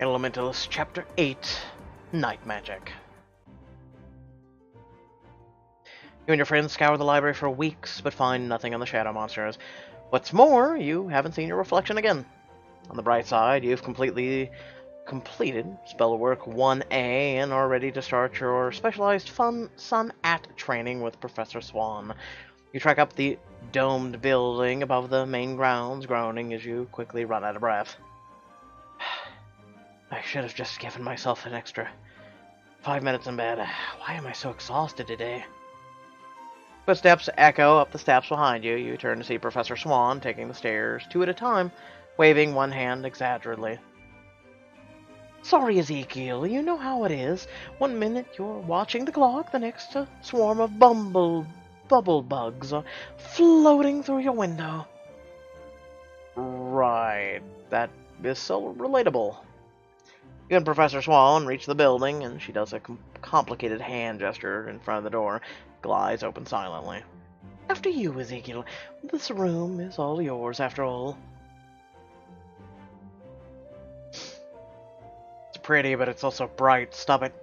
Elementalists Chapter 8, Night Magic. You and your friends scour the library for weeks, but find nothing on the shadow monsters. What's more, you haven't seen your reflection again. On the bright side, you've completed Spellwork 1A and are ready to start your specialized fun sun-at training with Professor Swan. You track up the domed building above the main grounds, groaning as you quickly run out of breath. I should have just given myself an extra 5 minutes in bed. Why am I so exhausted today? Footsteps echo up the steps behind you. You turn to see Professor Swan taking the stairs, 2 at a time, waving one hand exaggerately. Sorry, Ezekiel, you know how it is. 1 minute you're watching the clock, the next a swarm of bubble bugs are floating through your window. Right, that is so relatable. You and Professor Swan reach the building, and she does a complicated hand gesture in front of the door. Glides open silently. After you, Ezekiel. This room is all yours, after all. It's pretty, but it's also bright. Stop it.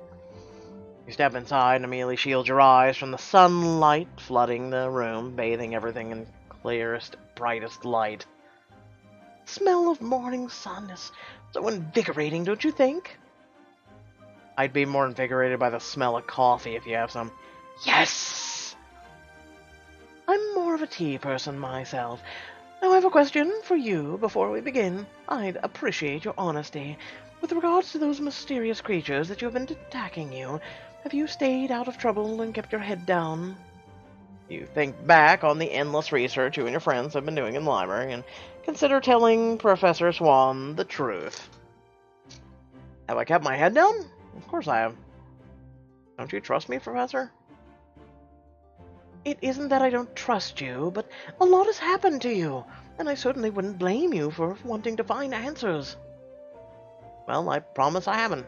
You step inside and immediately shield your eyes from the sunlight flooding the room, bathing everything in clearest, brightest light. The smell of morning sun is so invigorating, don't you think? I'd be more invigorated by the smell of coffee if you have some. Yes! I'm more of a tea person myself. Now I have a question for you before we begin. I'd appreciate your honesty. With regards to those mysterious creatures that you have been attacking you, have you stayed out of trouble and kept your head down? You think back on the endless research you and your friends have been doing in the library and consider telling Professor Swan the truth. Have I kept my head down? Of course I have. Don't you trust me, Professor? It isn't that I don't trust you, but a lot has happened to you, and I certainly wouldn't blame you for wanting to find answers. Well, I promise I haven't.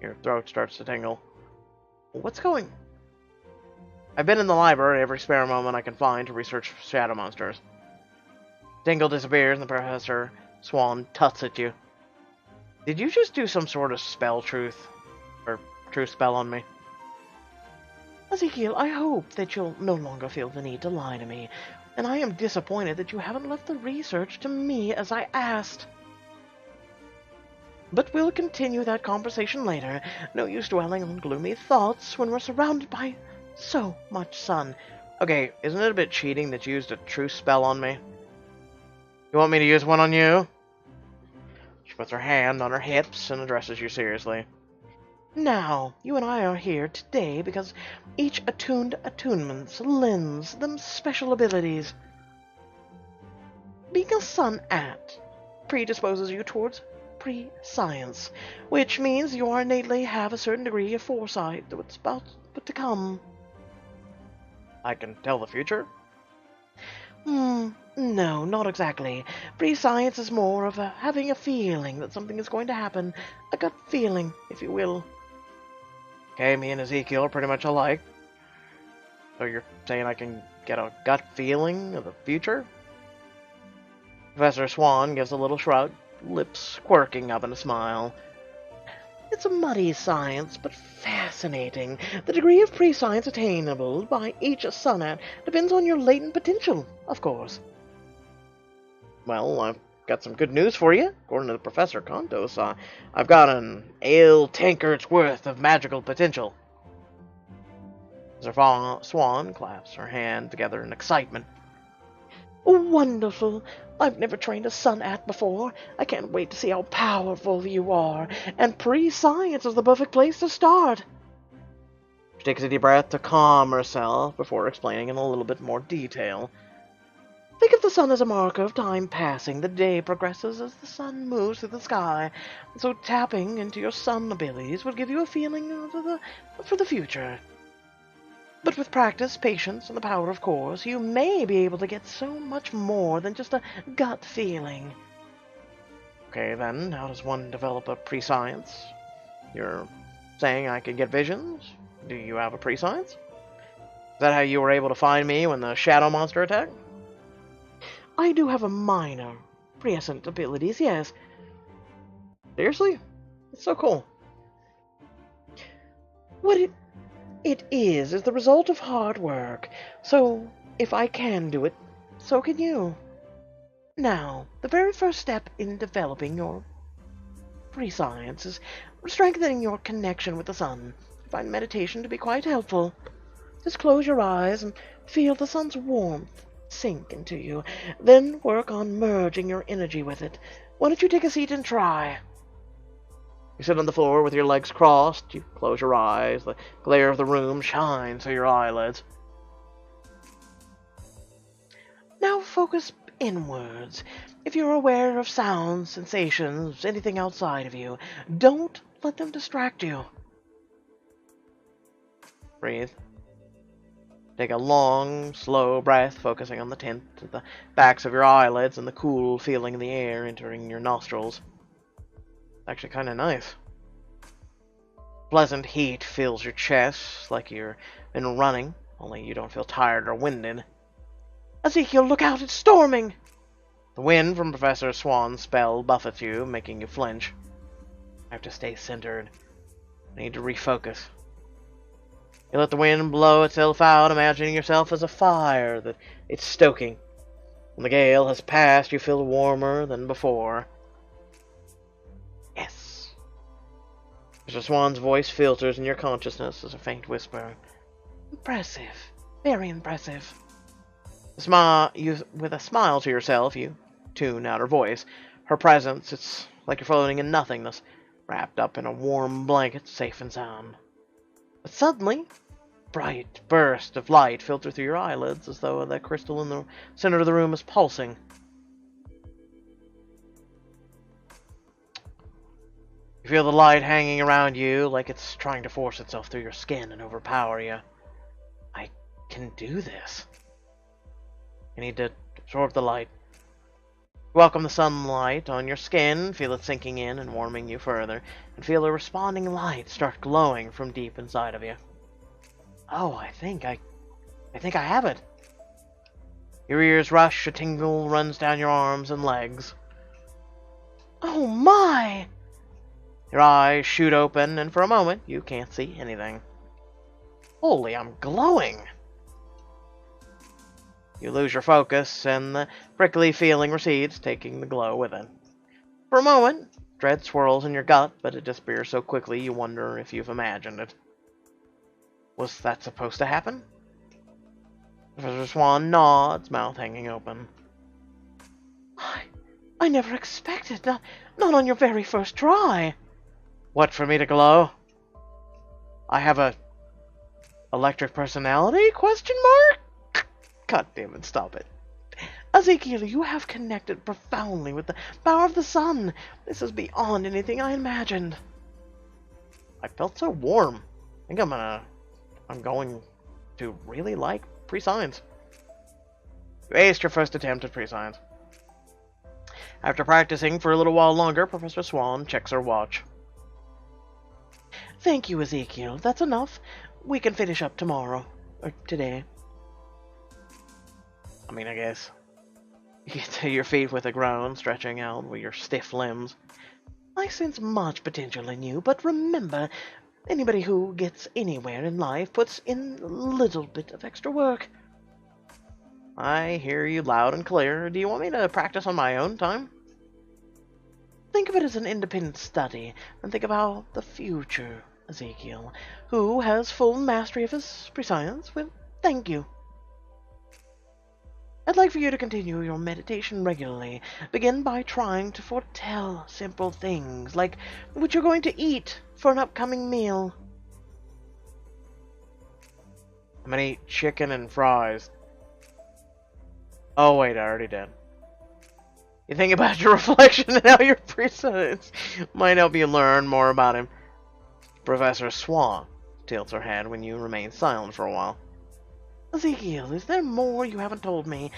Your throat starts to tingle. What's going? I've been in the library every spare moment I can find to research shadow monsters. Tingle disappears, and the Professor Swan tuts at you. Did you just do some sort of truth spell on me? Ezekiel, I hope that you'll no longer feel the need to lie to me, and I am disappointed that you haven't left the research to me as I asked. But we'll continue that conversation later. No use dwelling on gloomy thoughts when we're surrounded by so much sun. Okay, isn't it a bit cheating that you used a truth spell on me? You want me to use one on you? She puts her hand on her hips and addresses you seriously. Now, you and I are here today because each attunements lends them special abilities. Being a sun-at predisposes you towards pre-science, which means you innately have a certain degree of foresight to what's about to come. I can tell the future? No, not exactly. Pre-science is more of having a feeling that something is going to happen. A gut feeling, if you will. Okay, me and Ezekiel are pretty much alike. So you're saying I can get a gut feeling of the future? Professor Swan gives a little shrug, lips quirking up in a smile. It's a muddy science, but fascinating. The degree of pre-science attainable by each sun-at depends on your latent potential, of course. Well, I've got some good news for you. According to the Professor Contos, I've got an ale tankard's worth of magical potential. Professor Swan claps her hand together in excitement. Wonderful! I've never trained a sun-at before. I can't wait to see how powerful you are, and pre-science is the perfect place to start. She takes a deep breath to calm herself before explaining in a little bit more detail. Think of the sun as a marker of time passing. The day progresses as the sun moves through the sky, so tapping into your sun abilities will give you a feeling for the future. But with practice, patience, and the power of course, you may be able to get so much more than just a gut feeling. Okay, then, how does one develop a pre-science? You're saying I can get visions? Do you have a pre-science? Is that how you were able to find me when the shadow monster attacked? I do have a minor prescient abilities, yes. Seriously? It's so cool. What it is the result of hard work. So, if I can do it, so can you. Now, the very first step in developing your pre-science is strengthening your connection with the sun. I find meditation to be quite helpful. Just close your eyes and feel the sun's warmth sink into you. Then work on merging your energy with it. Why don't you take a seat and try? You sit on the floor with your legs crossed. You close your eyes. The glare of the room shines through your eyelids. Now focus inwards. If you're aware of sounds, sensations, anything outside of you, don't let them distract you. Breathe. Take a long, slow breath, focusing on the tint at the backs of your eyelids and the cool feeling in the air entering your nostrils. It's actually kind of nice. Pleasant heat fills your chest like you've been running, only you don't feel tired or winded. Ezekiel, look out, it's storming! The wind from Professor Swan's spell buffets you, making you flinch. I have to stay centered. I need to refocus. You let the wind blow itself out, imagining yourself as a fire that it's stoking. When the gale has passed, you feel warmer than before. Yes. Mr. Swan's voice filters in your consciousness as a faint whisper. Impressive. Very impressive. With a smile to yourself, you tune out her voice. Her presence, it's like you're floating in nothingness, wrapped up in a warm blanket, safe and sound. But suddenly, bright burst of light filter through your eyelids as though the crystal in the center of the room is pulsing. You feel the light hanging around you like it's trying to force itself through your skin and overpower you. I can do this. You need to absorb the light. Welcome the sunlight on your skin, feel it sinking in and warming you further, and feel a responding light start glowing from deep inside of you. Oh, I think I have it. Your ears rush, a tingle runs down your arms and legs. Oh my! Your eyes shoot open, and for a moment, you can't see anything. Holy, I'm glowing! You lose your focus, and the prickly feeling recedes, taking the glow with it. For a moment, dread swirls in your gut, but it disappears so quickly you wonder if you've imagined it. Was that supposed to happen? Professor Swan nods, mouth hanging open. I never expected, not on your very first try. What, for me to glow? I have a electric personality? Question mark? God damn it, stop it. Ezekiel, you have connected profoundly with the power of the sun. This is beyond anything I imagined. I felt so warm. I think I'm going to really like pre-science. You aced your first attempt at pre-science. After practicing for a little while longer, Professor Swan checks her watch. Thank you, Ezekiel. That's enough. We can finish up tomorrow. Or today. I mean, I guess. You get to your feet with a groan, stretching out with your stiff limbs. I sense much potential in you, but remember, anybody who gets anywhere in life puts in a little bit of extra work. I hear you loud and clear. Do you want me to practice on my own time? Think of it as an independent study, and think about the future, Ezekiel. Who has full mastery of his pre-science will thank you. I'd like for you to continue your meditation regularly. Begin by trying to foretell simple things, like what you're going to eat for an upcoming meal. I'm gonna eat chicken and fries. Oh wait, I already did. You think about your reflection and how your pre-science might help you learn more about him. Professor Swan tilts her head when you remain silent for a while. Ezekiel, is there more you haven't told me?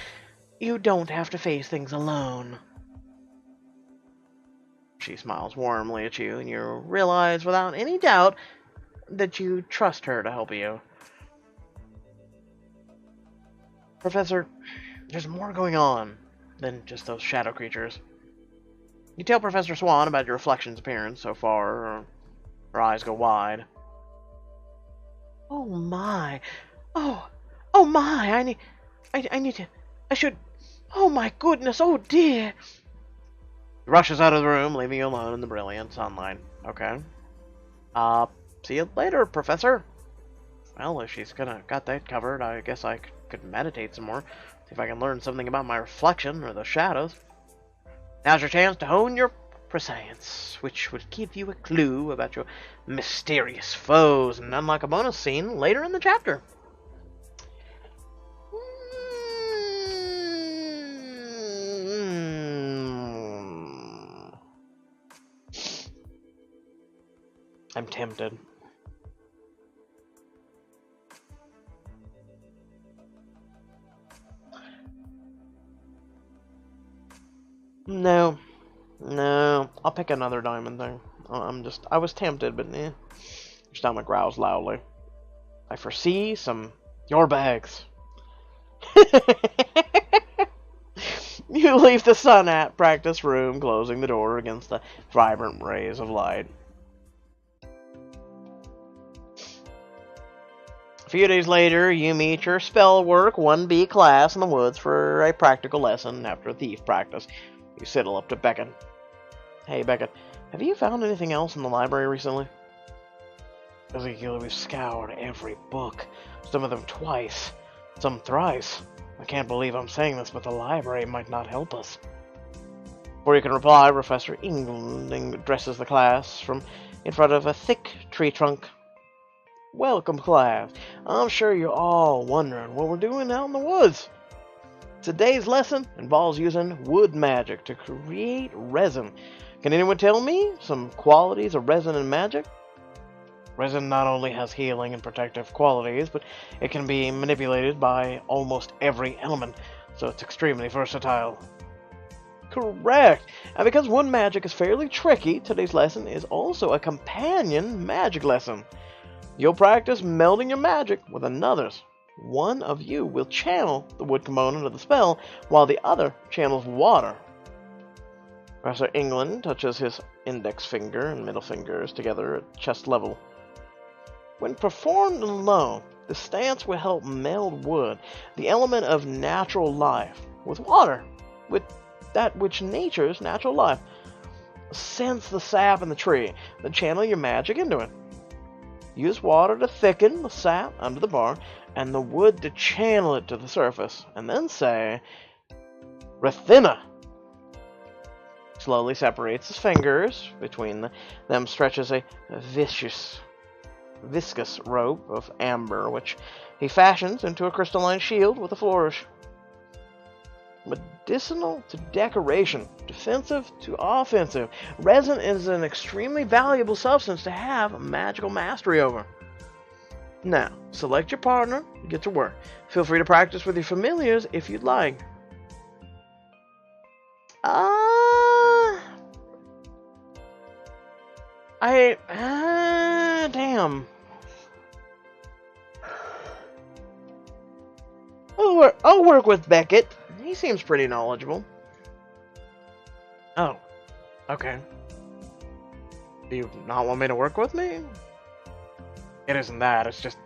You don't have to face things alone. She smiles warmly at you, and you realize without any doubt that you trust her to help you. Professor, there's more going on than just those shadow creatures. You tell Professor Swan about your reflection's appearance so far. Her eyes go wide. Oh my. Oh my. I need to. I should. Oh my goodness. Oh dear. He rushes out of the room, leaving you alone in the brilliant sunlight. Okay. See you later, Professor. Well, if she's got that covered, I guess I could meditate some more. See if I can learn something about my reflection or the shadows. Now's your chance to hone your prescience, which would give you a clue about your mysterious foes and unlock a bonus scene later in the chapter. I'm tempted. No, I'll pick another diamond thing. I was tempted, but Your stomach growls loudly. I foresee your bags. You leave the sun at practice room, closing the door against the vibrant rays of light. A few days later, you meet your spellwork 1B class in the woods for a practical lesson after thief practice. You sidle up to Beckett. Hey, Beckett, have you found anything else in the library recently? Ezekiel, we've scoured every book. Some of them twice, some thrice. I can't believe I'm saying this, but the library might not help us. Before you can reply, Professor England addresses the class from in front of a thick tree trunk. Welcome, class. I'm sure you're all wondering what we're doing out in the woods. Today's lesson involves using wood magic to create resin. Can anyone tell me some qualities of resin and magic? Resin not only has healing and protective qualities, but it can be manipulated by almost every element, so it's extremely versatile. Correct! And because wood magic is fairly tricky, today's lesson is also a companion magic lesson. You'll practice melding your magic with another's. One of you will channel the wood component of the spell, while the other channels water. Professor England touches his index finger and middle fingers together at chest level. When performed alone, the stance will help meld wood, the element of natural life, with water, with that which nature's natural life. Sense the sap in the tree, then channel your magic into it. Use water to thicken the sap under the bark, and the wood to channel it to the surface, and then say, Rathina. Slowly separates his fingers. Between them stretches a viscous rope of amber, which he fashions into a crystalline shield with a flourish. Medicinal to decoration, defensive to offensive, resin is an extremely valuable substance to have magical mastery over. Now, select your partner and get to work. Feel free to practice with your familiars if you'd like. Damn. I'll work with Beckett. He seems pretty knowledgeable. Oh, okay. Do you not want me to work with me? It isn't that, it's just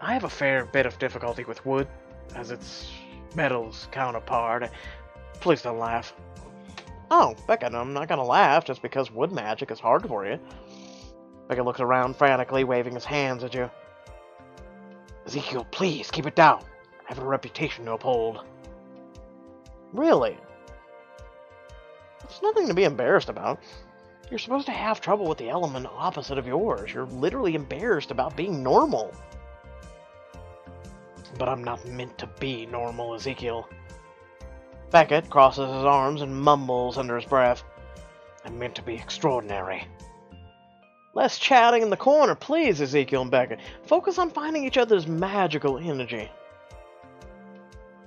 I have a fair bit of difficulty with wood as its metal's counterpart. Please don't laugh. Oh, Beckett, I'm not gonna laugh just because wood magic is hard for you. Beckett looks around frantically, waving his hands at you. Ezekiel, please, keep it down. I have a reputation to uphold. Really? It's nothing to be embarrassed about. You're supposed to have trouble with the element opposite of yours. You're literally embarrassed about being normal. But I'm not meant to be normal, Ezekiel. Beckett crosses his arms and mumbles under his breath. I'm meant to be extraordinary. Less chatting in the corner, please, Ezekiel and Beckett. Focus on finding each other's magical energy.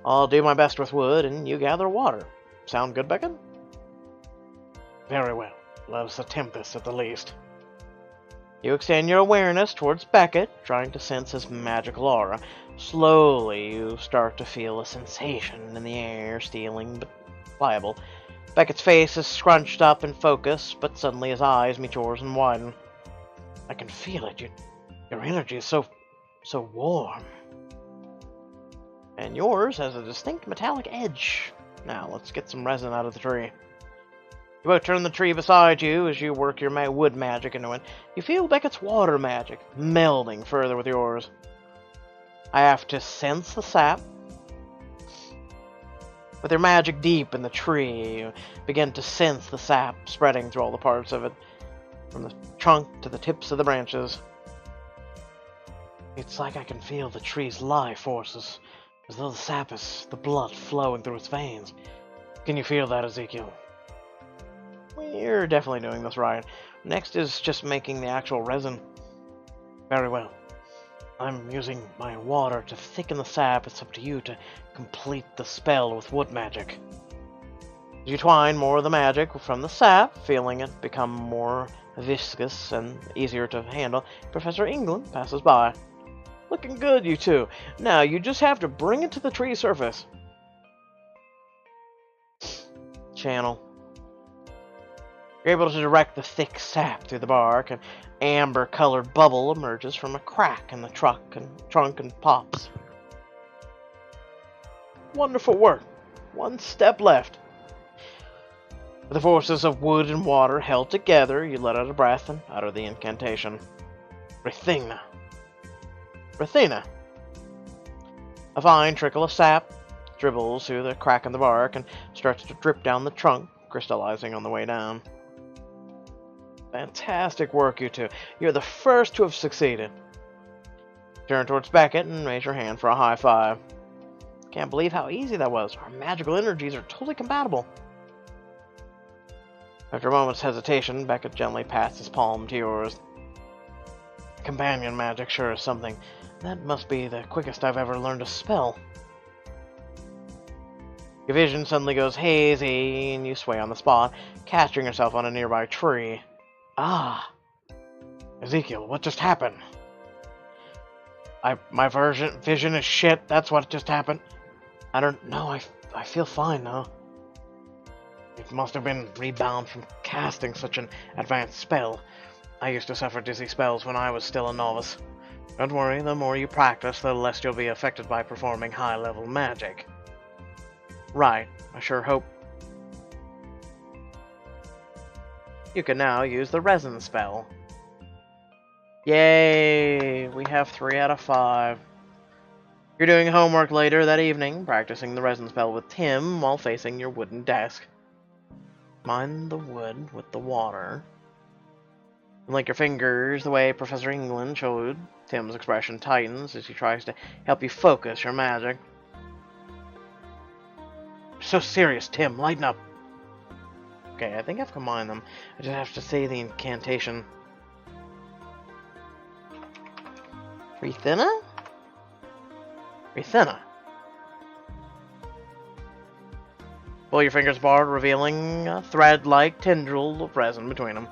I'll do my best with wood, and you gather water. Sound good, Beckett? Very well. Loves the tempest at the least. You extend your awareness towards Beckett, trying to sense his magical aura. Slowly, you start to feel a sensation in the air, stealing but pliable. Beckett's face is scrunched up in focus, but suddenly his eyes meet yours and widen. I can feel it. Your energy is so warm. And yours has a distinct metallic edge. Now, let's get some resin out of the tree. You both turn the tree beside you as you work your wood magic into it. You feel Beckett's water magic melding further with yours. I have to sense the sap. With your magic deep in the tree, you begin to sense the sap spreading through all the parts of it, from the trunk to the tips of the branches. It's like I can feel the tree's life forces, as though the sap is the blood flowing through its veins. Can you feel that, Ezekiel? You're definitely doing this right. Next is just making the actual resin. Very well. I'm using my water to thicken the sap. It's up to you to complete the spell with wood magic. As you twine more of the magic from the sap, feeling it become more viscous and easier to handle, Professor England passes by. Looking good, you two. Now, you just have to bring it to the tree surface. Channel. You're able to direct the thick sap through the bark. An amber-colored bubble emerges from a crack in the trunk and pops. Wonderful work. One step left. With the forces of wood and water held together, you let out a breath and utter the incantation. Rethina. Rethina. A fine trickle of sap dribbles through the crack in the bark and starts to drip down the trunk, crystallizing on the way down. Fantastic work, you two. You're the first to have succeeded. Turn towards Beckett and raise your hand for a high five. Can't believe how easy that was. Our magical energies are totally compatible. After a moment's hesitation, Beckett gently passed his palm to yours. Companion magic sure is something. That must be the quickest I've ever learned a spell. Your vision suddenly goes hazy, and you sway on the spot, catching yourself on a nearby tree. Ah! Ezekiel, what just happened? My vision is shit, that's what just happened. I don't know, I feel fine now. It must have been rebound from casting such an advanced spell. I used to suffer dizzy spells when I was still a novice. Don't worry, the more you practice, the less you'll be affected by performing high-level magic. Right, I sure hope. You can now use the resin spell. Yay! We have 3 out of 5. You're doing homework later that evening, practicing the resin spell with Tim while facing your wooden desk. Mind the wood with the water. Link your fingers the way Professor England showed. Tim's expression tightens as he tries to help you focus your magic. So serious, Tim. Lighten up. Okay, I think I've combined them. I just have to say the incantation. Rethina? Rethina. Pull your fingers apart, revealing a thread-like tendril of resin between them.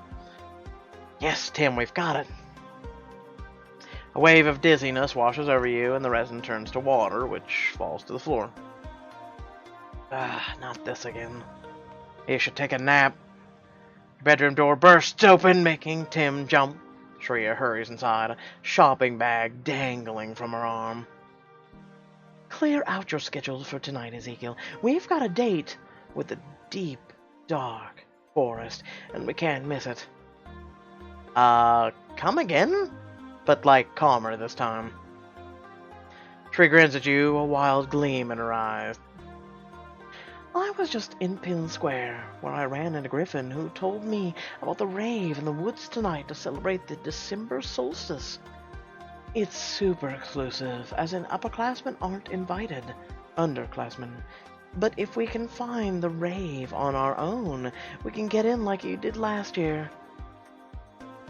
Yes, Tim, we've got it. A wave of dizziness washes over you, and the resin turns to water, which falls to the floor. Ah, not this again. You should take a nap. Your bedroom door bursts open, making Tim jump. Shreya hurries inside, a shopping bag dangling from her arm. Clear out your schedule for tonight, Ezekiel. We've got a date with the deep, dark forest, and we can't miss it. Come again? But, like, calmer this time. Tree grins at you, a wild gleam in her eyes. I was just in Pin Square, where I ran into Griffin, who told me about the rave in the woods tonight to celebrate the December solstice. It's super exclusive, as in upperclassmen aren't invited, underclassmen. But if we can find the rave on our own, we can get in like you did last year.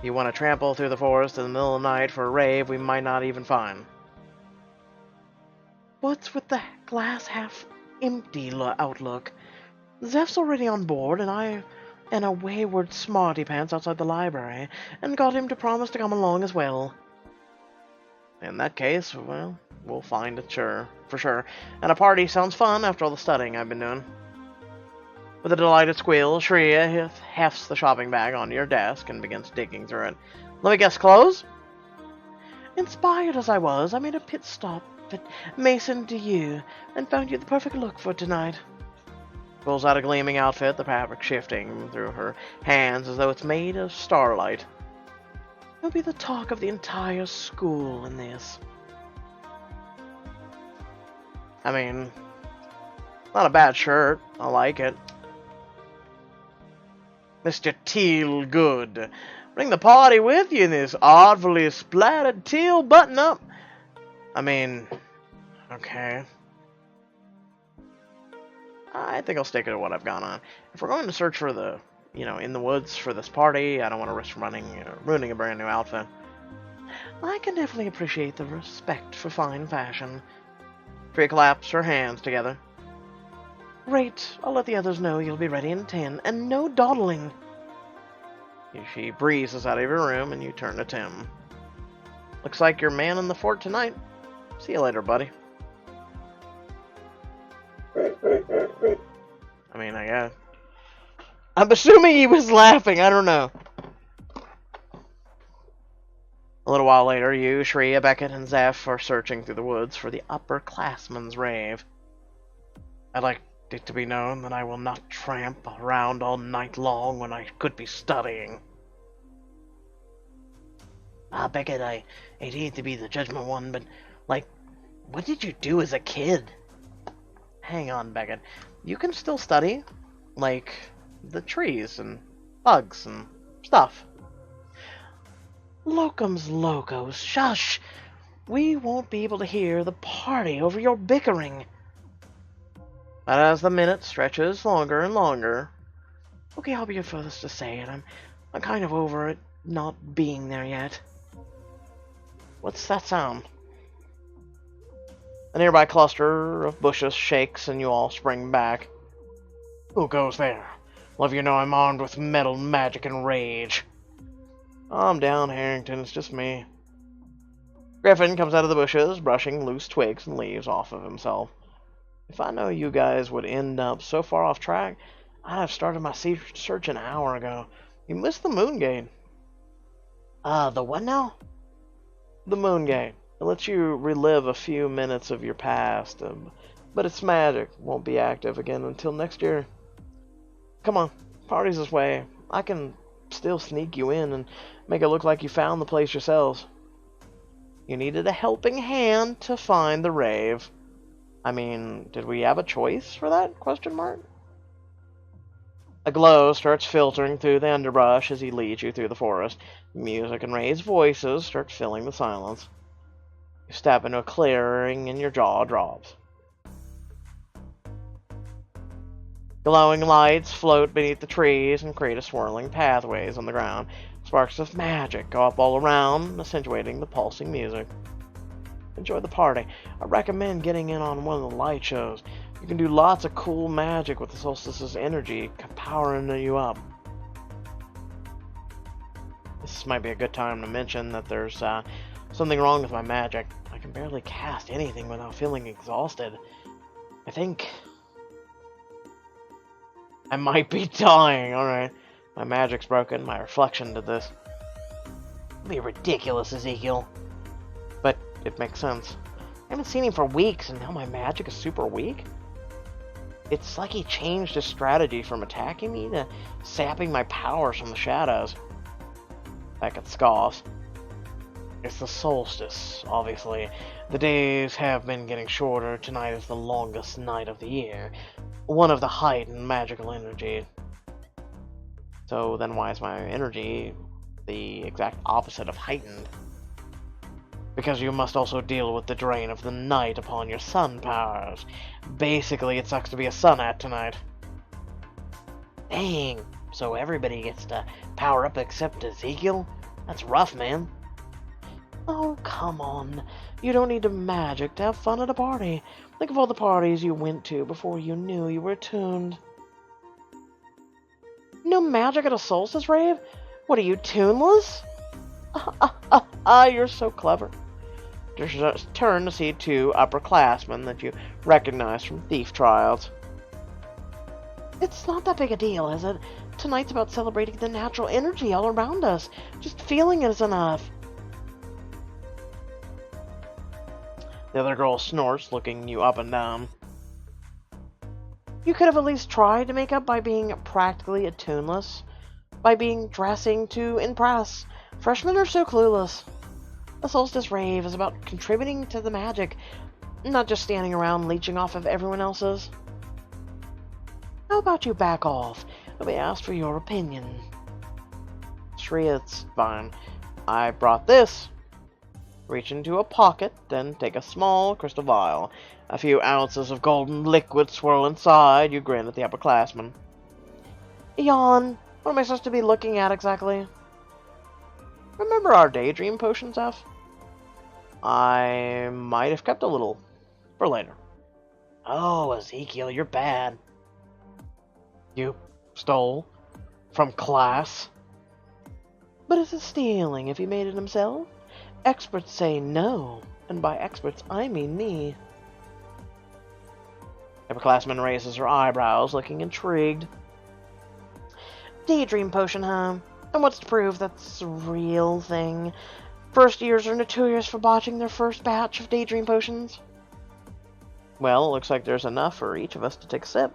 You want to trample through the forest in the middle of the night for a rave we might not even find. What's with the glass half empty outlook? Zeff's already on board, and I and a wayward smarty pants outside the library, and got him to promise to come along as well. In that case, well, we'll find it for sure. And a party sounds fun after all the studying I've been doing. With a delighted squeal, Shreya hefts the shopping bag onto your desk and begins digging through it. Let me guess, clothes? Inspired as I was, I made a pit stop at Mason to you and found you the perfect look for tonight. Pulls out a gleaming outfit, the fabric shifting through her hands as though it's made of starlight. You'll be the talk of the entire school in this. I mean, not a bad shirt. I like it. Mr. Teal Good. Bring the party with you in this artfully splattered teal button-up. I mean, okay. I think I'll stick to what I've got on. If we're going to search for the, in the woods for this party, I don't want to risk ruining a brand new outfit. I can definitely appreciate the respect for fine fashion. Shreya claps her hands together. Great, I'll let the others know you'll be ready in 10, and no dawdling. She breezes out of your room, and you turn to Tim. Looks like you're manning the fort tonight. See you later, buddy. I mean, I guess. I'm assuming he was laughing, I don't know. A little while later, you, Shreya, Beckett, and Zeff are searching through the woods for the upperclassmen's rave. I'd like it to be known that I will not tramp around all night long when I could be studying. Beckett, I hate to be the judgment one, but, what did you do as a kid? Hang on, Beckett. You can still study, the trees and bugs and stuff. Locums locos, shush! We won't be able to hear the party over your bickering. But as the minute stretches longer and longer, okay, I'll be your furthest to say it. I'm kind of over it not being there yet. What's that sound? A nearby cluster of bushes shakes and you all spring back. Who goes there? Well, if you know I'm armed with metal, magic, and rage. Calm down, Harrington, it's just me. Griffin comes out of the bushes, brushing loose twigs and leaves off of himself. If I know you guys would end up so far off track, I'd have started my search an hour ago. You missed the moon gate. The what now? The moon gate. It lets you relive a few minutes of your past, but it's magic. Won't be active again until next year. Come on, party's this way. I can still sneak you in and make it look like you found the place yourselves. You needed a helping hand to find the rave. I mean, did we have a choice for that? Question mark. A glow starts filtering through the underbrush as he leads you through the forest. Music and raised voices start filling the silence. You step into a clearing and your jaw drops. Glowing lights float beneath the trees and create a swirling pathways on the ground. Sparks of magic go up all around, accentuating the pulsing music. Enjoy the party. I recommend getting in on one of the light shows. You can do lots of cool magic with the solstice's energy powering you up. This might be a good time to mention that there's something wrong with my magic. I can barely cast anything without feeling exhausted. I think I might be dying. Alright. My magic's broken. My reflection did this. It'd be ridiculous, Ezekiel. But it makes sense. I haven't seen him for weeks, and now my magic is super weak. It's like he changed his strategy from attacking me to sapping my powers from the shadows. Beckett scoffs. It's the solstice, obviously. The days have been getting shorter. Tonight is the longest night of the year. One of the heightened magical energy. So then why is my energy the exact opposite of heightened? Because you must also deal with the drain of the night upon your sun powers. Basically, it sucks to be a sunat tonight. Dang, so everybody gets to power up except Ezekiel? That's rough, man. Oh, come on. You don't need to magic to have fun at a party. Think of all the parties you went to before you knew you were tuned. No magic at a solstice rave? What are you, tuneless? You're so clever. Just turn to see two upperclassmen that you recognize from thief trials. It's not that big a deal, is it? Tonight's about celebrating the natural energy all around us. Just feeling it is enough. The other girl snorts, looking you up and down. You could have at least tried to make up by being practically attuneless. By being dressing to impress. Freshmen are so clueless. A solstice rave is about contributing to the magic, not just standing around leeching off of everyone else's. How about you back off? Let me ask for your opinion. Shreya, it's fine. I brought this. Reach into a pocket, then take a small crystal vial. A few ounces of golden liquid swirl inside. You grin at the upperclassmen. Yawn. What am I supposed to be looking at exactly? Remember our daydream potion, Zeff? I might have kept a little for later. Oh, Ezekiel, you're bad. You stole from class? But it's a stealing if he made it himself. Experts say no, and by experts I mean me. Upperclassman raises her eyebrows, looking intrigued. Daydream potion, huh? And what's to prove that's a real thing? First years are notorious for botching their first batch of daydream potions. Well, it looks like there's enough for each of us to take a sip.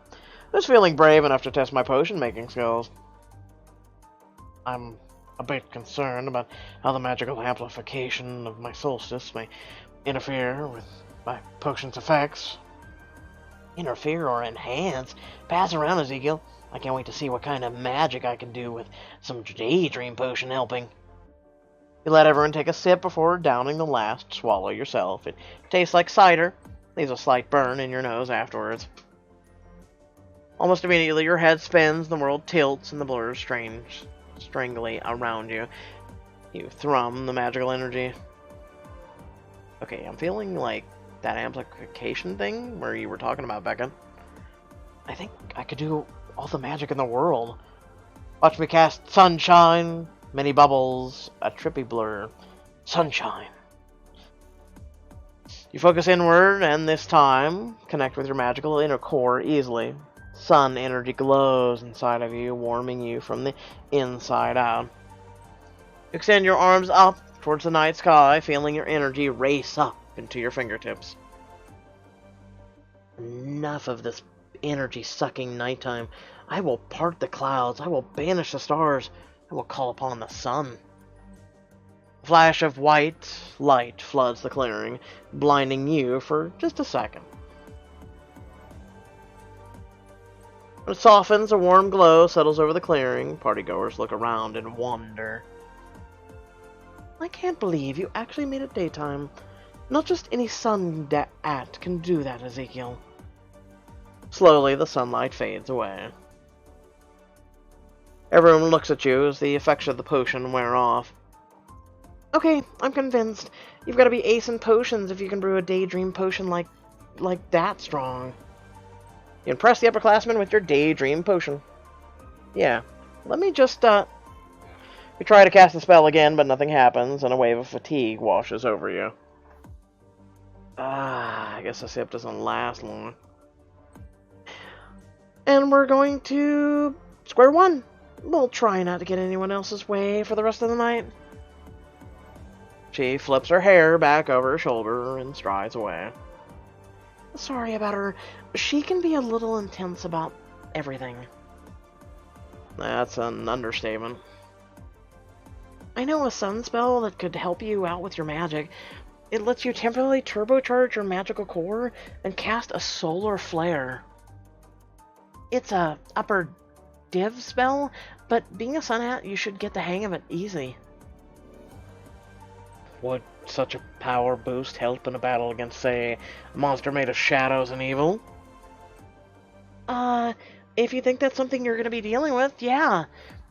I was feeling brave enough to test my potion-making skills. I'm a bit concerned about how the magical amplification of my solstice may interfere with my potion's effects. Interfere or enhance? Pass around, Ezekiel. I can't wait to see what kind of magic I can do with some daydream potion helping. You let everyone take a sip before downing the last swallow yourself. It tastes like cider, leaves a slight burn in your nose afterwards. Almost immediately, your head spins, the world tilts, and the blurs strangely around you. You thrum the magical energy. Okay, I'm feeling like that amplification thing where you were talking about, Becca. I think I could do all the magic in the world. Watch me cast sunshine, many bubbles, a trippy blur. Sunshine. You focus inward, and this time, connect with your magical inner core easily. Sun energy glows inside of you, warming you from the inside out. Extend your arms up towards the night sky, feeling your energy race up into your fingertips. Enough of this energy-sucking nighttime. I will part the clouds. I will banish the stars. I will call upon the sun. A flash of white light floods the clearing, blinding you for just a second. When it softens, a warm glow settles over the clearing. Partygoers look around in wonder. I can't believe you actually made it daytime. Not just any sun-at can do that, Ezekiel. Slowly, the sunlight fades away. Everyone looks at you as the effects of the potion wear off. Okay, I'm convinced. You've got to be ace in potions if you can brew a daydream potion like that strong. You impress the upperclassmen with your daydream potion. Yeah, let me just, We try to cast the spell again, but nothing happens, and a wave of fatigue washes over you. I guess the sip doesn't last long. And we're going to square one. We'll try not to get anyone else's way for the rest of the night. She flips her hair back over her shoulder and strides away. Sorry about her. She can be a little intense about everything. That's an understatement. I know a sun spell that could help you out with your magic. It lets you temporarily turbocharge your magical core and cast a solar flare. It's a upper div spell, but being a sun hat, you should get the hang of it easy. Would such a power boost help in a battle against, say, a monster made of shadows and evil? If you think that's something you're going to be dealing with, yeah.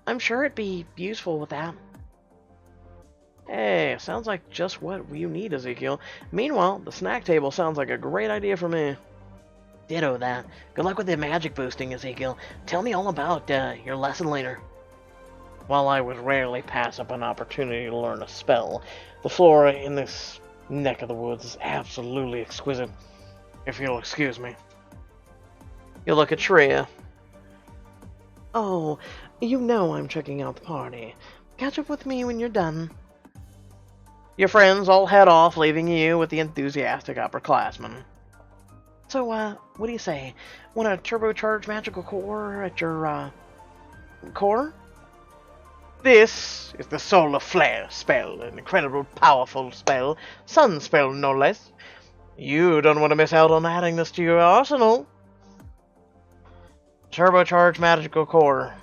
I'm sure it'd be useful with that. Hey, sounds like just what you need, Ezekiel. Meanwhile, the snack table sounds like a great idea for me. Ditto that. Good luck with the magic boosting, Ezekiel. Tell me all about your lesson later. While I would rarely pass up an opportunity to learn a spell, the flora in this neck of the woods is absolutely exquisite. If you'll excuse me. You look at Shreya. Oh, you know I'm checking out the party. Catch up with me when you're done. Your friends all head off, leaving you with the enthusiastic upperclassmen. So, what do you say? Want a turbocharged magical core at your, core? This is the Solar Flare spell, an incredibly powerful spell. Sun spell, no less. You don't want to miss out on adding this to your arsenal. Turbocharged magical core.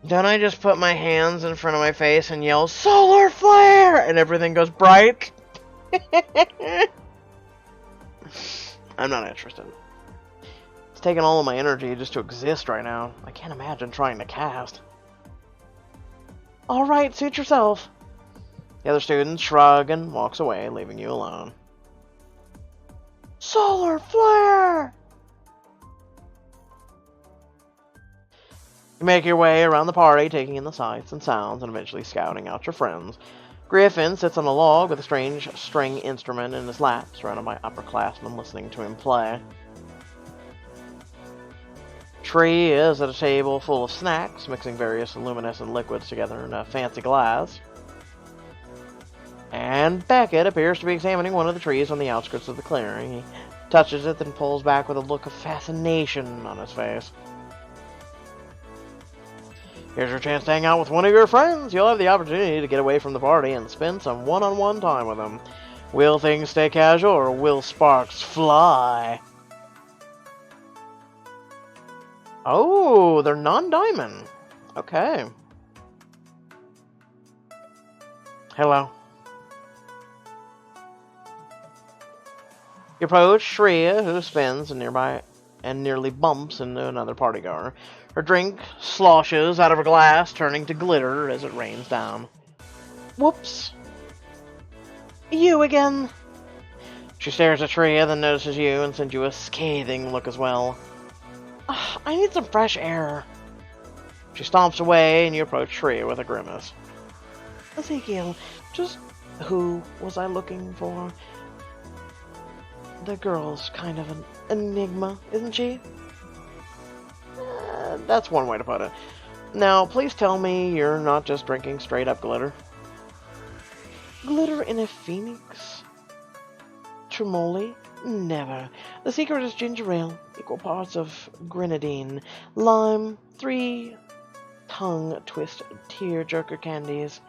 Don't I just put my hands in front of my face and yell, Solar Flare! And everything goes bright? I'm not interested. It's taking all of my energy just to exist right now. I can't imagine trying to cast. Alright, suit yourself. The other student shrugs and walks away, leaving you alone. Solar Flare! You make your way around the party, taking in the sights and sounds, and eventually scouting out your friends. Griffin sits on a log with a strange string instrument in his lap, surrounded by upperclassmen listening to him play. Tree is at a table full of snacks, mixing various luminescent liquids together in a fancy glass. And Beckett appears to be examining one of the trees on the outskirts of the clearing. He touches it, then pulls back with a look of fascination on his face. Here's your chance to hang out with one of your friends. You'll have the opportunity to get away from the party and spend some one-on-one time with them. Will things stay casual, or will sparks fly? Oh, they're non-diamond. Okay. Hello. You approach Shreya, who spins nearby and nearly bumps into another partygoer. Her drink sloshes out of her glass, turning to glitter as it rains down. Whoops. You again. She stares at Shreya, then notices you and sends you a scathing look as well. I need some fresh air. She stomps away, and you approach Shreya with a grimace. Ezekiel, just who was I looking for? The girl's kind of an enigma, isn't she? That's one way to put it. Now, please tell me you're not just drinking straight-up glitter. Glitter in a phoenix? Tremoli? Never. The secret is ginger ale, equal parts of grenadine, lime, 3 tongue-twist tear-jerker candies.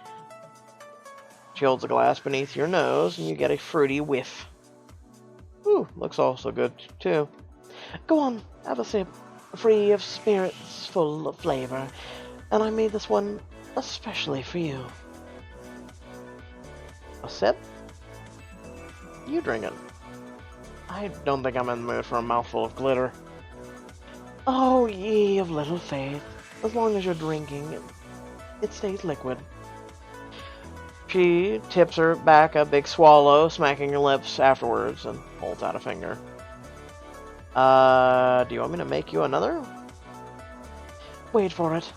She holds a glass beneath your nose, and you get a fruity whiff. Ooh, looks also good, too. Go on, have a sip. Free of spirits, full of flavor. And I made this one especially for you. A sip? You drink it. I don't think I'm in the mood for a mouthful of glitter. Oh, ye of little faith. As long as you're drinking, it stays liquid. She tips her back a big swallow, smacking her lips afterwards, and holds out a finger. Do you want me to make you another? Wait for it.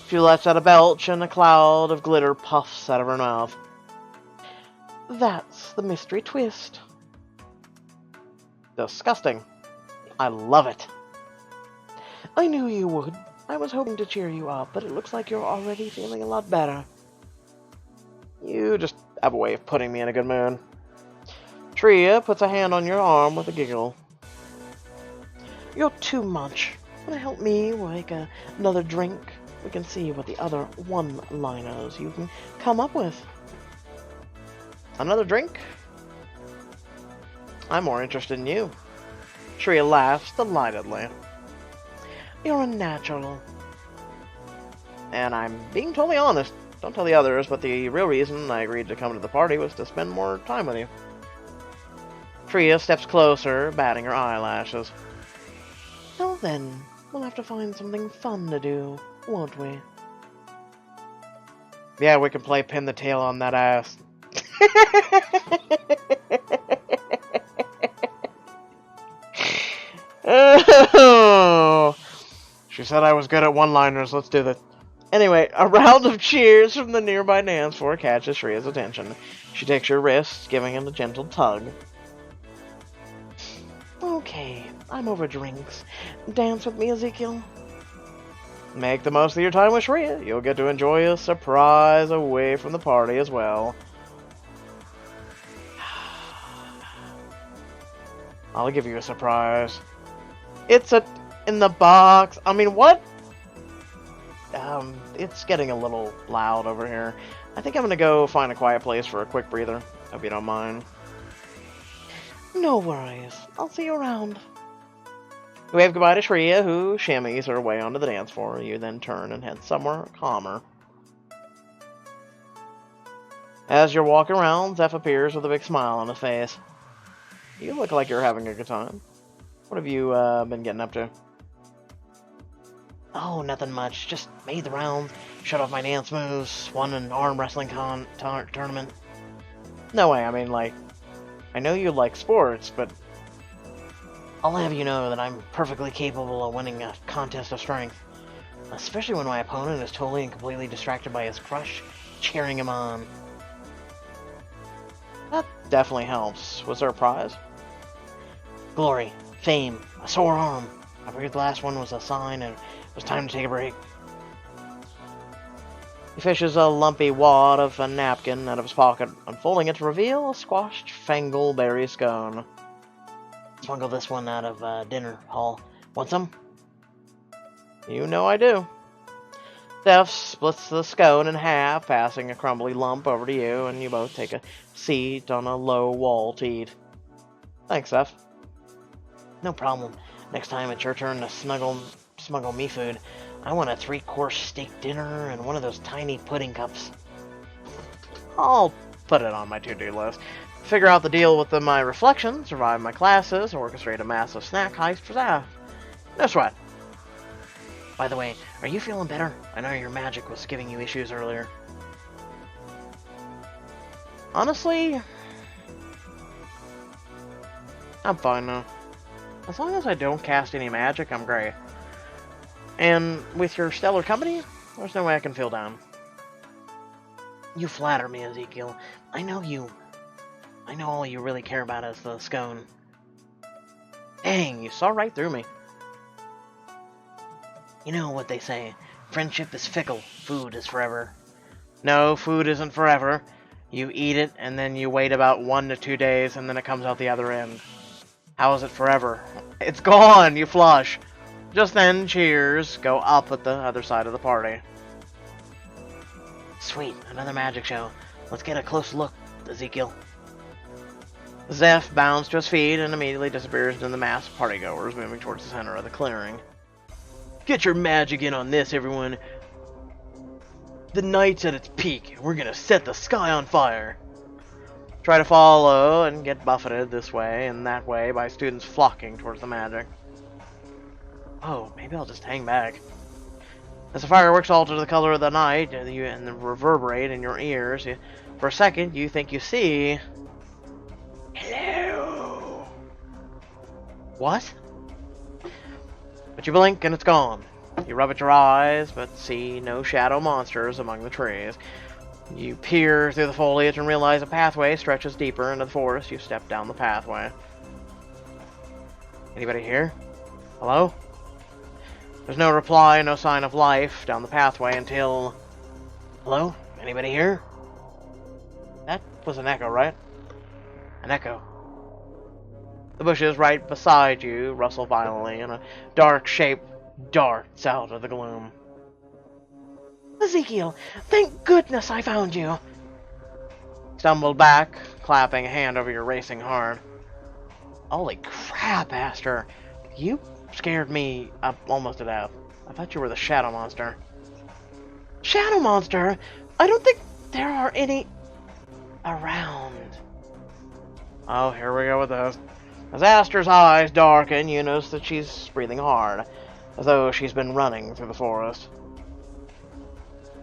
She lets out a belch, and a cloud of glitter puffs out of her mouth. That's the mystery twist. Disgusting. I love it. I knew you would. I was hoping to cheer you up, but it looks like you're already feeling a lot better. You just have a way of putting me in a good mood. Shreya puts a hand on your arm with a giggle. You're too much. Want to help me make another drink? We can see what the other one-liners you can come up with. Another drink? I'm more interested in you. Shreya laughs delightedly. You're a natural. And I'm being totally honest. Don't tell the others, but the real reason I agreed to come to the party was to spend more time with you. Shreya steps closer, batting her eyelashes. Well then, we'll have to find something fun to do, won't we? Yeah, we can play pin the tail on that ass. Oh, she said I was good at one-liners. Let's do this. Anyway, a round of cheers from the nearby dance floor catches Shreya's attention. She takes your wrist, giving him a gentle tug. Okay, I'm over drinks. Dance with me, Ezekiel. Make the most of your time with Shreya. You'll get to enjoy a surprise away from the party as well. I'll give you a surprise. It's in the box. I mean, what? It's getting a little loud over here. I think I'm gonna go find a quiet place for a quick breather. Hope you don't mind. No worries. I'll see you around. You wave goodbye to Shreya, who shimmies her way onto the dance floor. You then turn and head somewhere calmer. As you're walking around, Zeff appears with a big smile on his face. You look like you're having a good time. What have you been getting up to? Oh, nothing much. Just made the rounds, showed off my dance moves, won an arm wrestling tournament. No way, I mean, like, I know you like sports, but I'll have you know that I'm perfectly capable of winning a contest of strength. Especially when my opponent is totally and completely distracted by his crush, cheering him on. That definitely helps. Was there a prize? Glory, fame, a sore arm. I figured the last one was a sign and it was time to take a break. He fishes a lumpy wad of a napkin out of his pocket, unfolding it to reveal a squashed fangleberry scone. Smuggle this one out of dinner hall. Want some? You know I do. Zeff splits the scone in half, passing a crumbly lump over to you, and you both take a seat on a low wall to eat. Thanks, Zeff. No problem. Next time it's your turn to smuggle me food. I want a 3-course steak dinner and one of those tiny pudding cups. I'll put it on my to-do list. Figure out the deal with my reflections, survive my classes, orchestrate a massive snack heist for Zeff. No sweat. By the way, are you feeling better? I know your magic was giving you issues earlier. Honestly, I'm fine now. As long as I don't cast any magic, I'm great. And with your stellar company, there's no way I can feel down. You flatter me, Ezekiel. I know all you really care about is the scone. Dang, you saw right through me. You know what they say, friendship is fickle, food is forever. No, food isn't forever. You eat it, and then you wait about 1 to 2 days, and then it comes out the other end. How is it forever? It's gone, you flush. Just then, cheers go up at the other side of the party. Sweet, another magic show. Let's get a close look, Ezekiel. Zeff bounds to his feet and immediately disappears into the mass of partygoers moving towards the center of the clearing. Get your magic in on this, everyone. The night's at its peak, and we're gonna set the sky on fire. Try to follow and get buffeted this way and that way by students flocking towards the magic. Oh, maybe I'll just hang back. As the fireworks alter the color of the night and reverberate in your ears, for a second you think you see... Hello! What? But you blink and it's gone. You rub at your eyes, but see no shadow monsters among the trees. You peer through the foliage and realize a pathway stretches deeper into the forest. You step down the pathway. Anybody here? Hello? There's no reply, no sign of life down the pathway until... Hello? Anybody here? That was an echo, right? An echo. The bushes right beside you rustle violently, and a dark shape darts out of the gloom. Ezekiel, thank goodness I found you! Stumbled back, clapping a hand over your racing heart. Holy crap, Aster. You scared me up almost to death. I thought you were the shadow monster. Shadow monster? I don't think there are any around. Oh, here we go with this. As Aster's eyes darken, you notice that she's breathing hard, as though she's been running through the forest.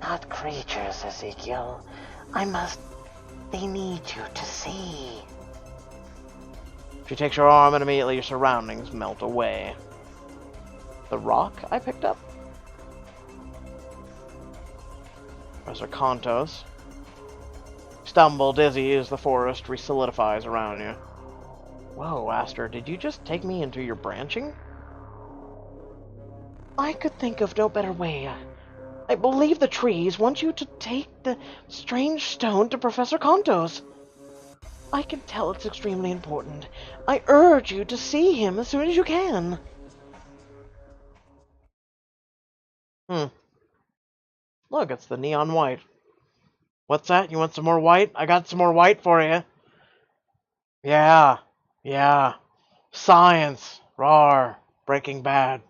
Not creatures, Ezekiel. They need you to see. She takes your arm and immediately your surroundings melt away. The rock I picked up? Professor Contos. Stumble dizzy as the forest re-solidifies around you. Whoa, Aster, did you just take me into your branching? I could think of no better way. I believe the trees want you to take the strange stone to Professor Conto's. I can tell it's extremely important. I urge you to see him as soon as you can. Look, it's the neon white. What's that? You want some more white? I got some more white for you. Yeah. Yeah. Science. Rawr. Breaking Bad.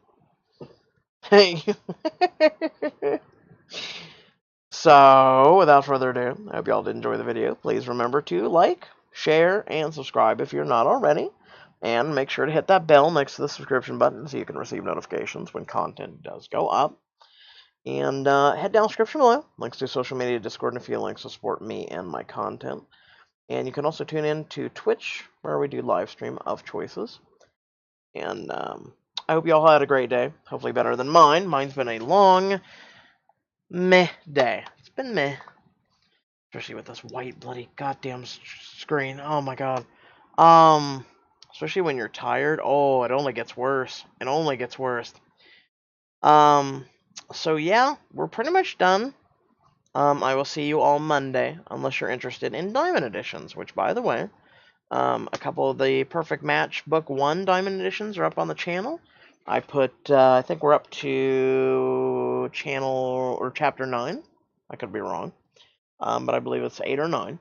Hey. So, without further ado, I hope y'all did enjoy the video. Please remember to like, share, and subscribe if you're not already. And make sure to hit that bell next to the subscription button so you can receive notifications when content does go up. And head down the description below. Links to social media, Discord, and a few links to support me and my content. And you can also tune in to Twitch, where we do live stream of choices. And I hope you all had a great day. Hopefully better than mine. Mine's been a long, meh day. It's been meh. Especially with this white bloody goddamn screen. Oh my god. Especially when you're tired. Oh, it only gets worse. It only gets worse. So yeah, we're pretty much done. I will see you all Monday, unless you're interested in Diamond Editions, which, by the way, a couple of the Perfect Match Book 1 Diamond Editions are up on the channel. I think we're up to Chapter 9. I could be wrong. But I believe it's 8 or 9.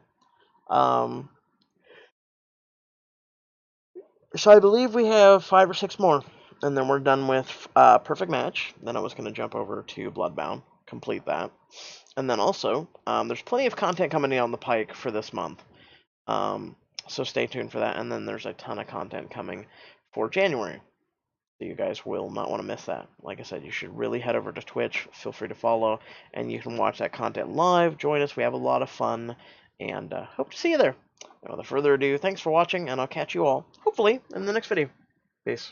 So I believe we have 5 or 6 more, and then we're done with Perfect Match. Then I was going to jump over to Bloodbound, complete that. And then also, there's plenty of content coming down the pike for this month. So stay tuned for that. And then there's a ton of content coming for January. So you guys will not want to miss that. Like I said, you should really head over to Twitch. Feel free to follow, and you can watch that content live. Join us. We have a lot of fun, and hope to see you there. And without further ado, thanks for watching, and I'll catch you all, hopefully, in the next video. Peace.